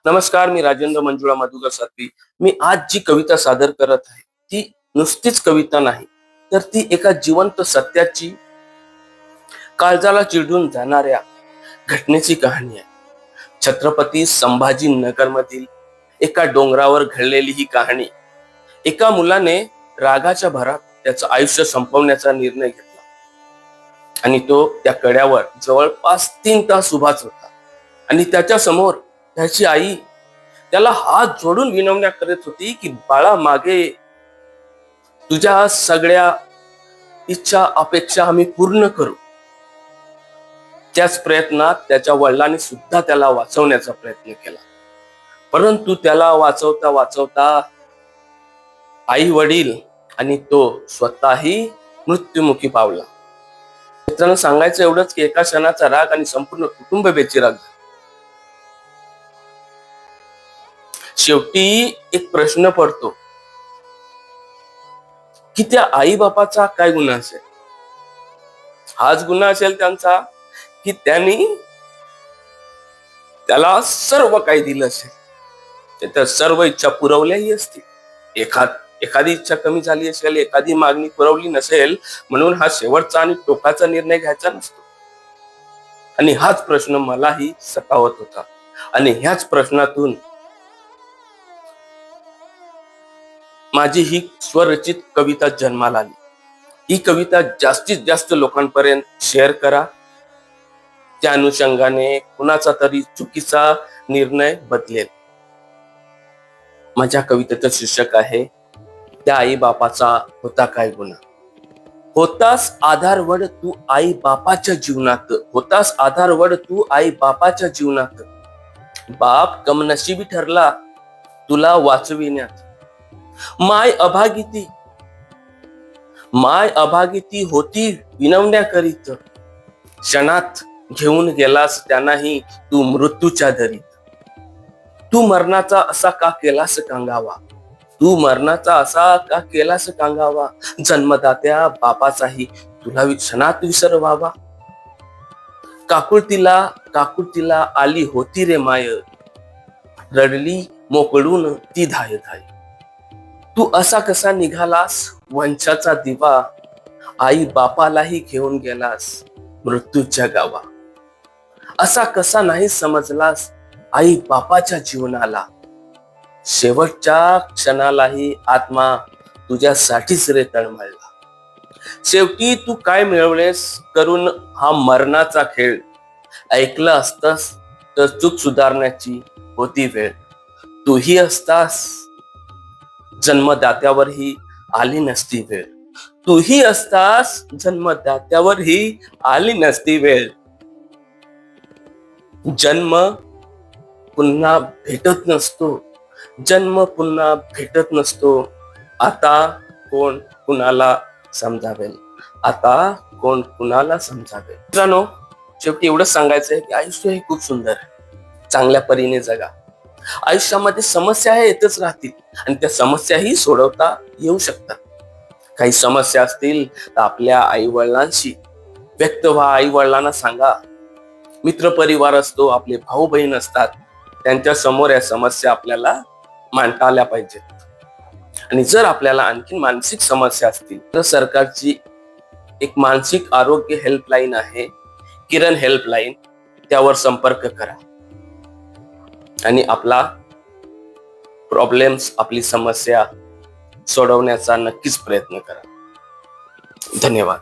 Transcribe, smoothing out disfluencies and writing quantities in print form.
नमस्कार, मी राजेंद्र मंजुळा मधुकर सातवी. मी आज जी कविता सादर करत आहे ती नुसतीच कविता नाही, तर ती एका जिवंत सत्याची, काळजाला चिरडून जाणाऱ्या घटनेची कहाणी आहे. छत्रपती संभाजी नगर मधील एका डोंगरावर घडलेली ही कहाणी. एका मुलाने रागाच्या भरात त्याचं आयुष्य संपवण्याचा निर्णय घेतला आणि तो त्या कड्यावर जवळपास 3 तास उभाच होता. आणि त्याच्या समोर त्याची आई त्याला हात जोडून विनवण्या करत होती की बाळा, मागे तुझ्या सगळ्या इच्छा अपेक्षा आम्ही पूर्ण करू. त्याच प्रयत्नात त्याच्या वडिलांनी सुद्धा त्याला वाचवण्याचा प्रयत्न केला, परंतु त्याला वाचवता वाचवता आई वडील आणि तो स्वतःही मृत्युमुखी पावला. मित्रांनो, सांगायचं एवढंच की एका क्षणाचा राग आणि संपूर्ण कुटुंब बेचिराग झाले. शेवटी एक प्रश्न पडतो की त्या आई बापाचा काय गुन्हा असेल? हाच गुन्हा असेल त्यांचा की त्यांनी त्याला सर्व काही दिलं असेल, त्या सर्व इच्छा पुरवल्याही असतील. एखादी इच्छा कमी झाली असेल, एखादी मागणी पुरवली नसेल, म्हणून हा शेवटचा आणि टोकाचा निर्णय घ्यायचा नसतो. आणि हाच प्रश्न मलाही सतावत होता आणि ह्याच प्रश्नातून माझी ही स्वरचित कविता जन्माला आली. ही कविता जास्तीत जास्त लोकांपर्यंत शेअर करा. त्या अनुषंगाने कुणाचा तरी चुकीचा निर्णय बदलेल. माझ्या कवितेचं शीर्षक आहे, त्या आई बापाचा होता काय गुन्हा. होतास आधारवड तू आई बापाच्या जीवनात, होतास आधारवड तू आई बापाच्या जीवनात. बाप कमनशिबी ठरला तुला वाचविण्यात. माय अभागिती होती विनवण्या करीत. क्षणात घेऊन गेलास त्यांनाही तू मृत्यूच्या दरीत. तू मरणाचा असा का केलास कांगावा, तू मरणाचा असा का केलास कांगावा. जन्मदात्या बापाचाही तुला क्षणात विसर व्हावा. काकुळतीला आली होती रे माय, रडली मोकळून ती धाय धाय. तू असा कसा निघालास वंशाचा दिवा, आई बापालाही घेऊन गेलास मृत्यूच्या गावा. असा कसा नाही समजलास आई बापाच्या जीवनाला, शेवटच्या क्षणालाही आत्मा तुझ्यासाठीच रे तळमळला. शेवटी तू काय मिळवलेस करून हा मरणाचा खेळ. ऐकलं असतंस तर चूक सुधारण्याची होती वेळ. तूही असतास जन्मदात्यावरही आली नसती वेळ. तूही असतास जन्मदात्यावरही आली नसती वेळ. जन्म पुन्हा भेटत नसतो, जन्म पुन्हा भेटत नसतो. आता कोण कुणाला समजावेल, आता कोण कुणाला समजावेल. मित्रांनो, शेवटी एवढंच सांगायचंय की आयुष्य हे खूप सुंदर आहे. चांगल्या परीने जगा. आयुष्यामध्ये समस्या हे येतच राहतील आणि त्या समस्याही सोडवता येऊ शकतात. काही समस्या असतील तर आपल्या आई वडिलांशी व्यक्त व्हा, आई वडिलांना सांगा. मित्र परिवार असतो, आपले भाऊ बहीण असतात, त्यांच्या समोर या समस्या आपल्याला मांडता आल्या पाहिजेत. आणि जर आपल्याला आणखी मानसिक समस्या असतील तर सरकारची एक मानसिक आरोग्य हेल्पलाईन आहे, किरण हेल्पलाईन, त्यावर संपर्क करा आणि आपला प्रॉब्लेम्स, आपली समस्या सोडवण्याचा नक्कीच प्रयत्न करा. धन्यवाद.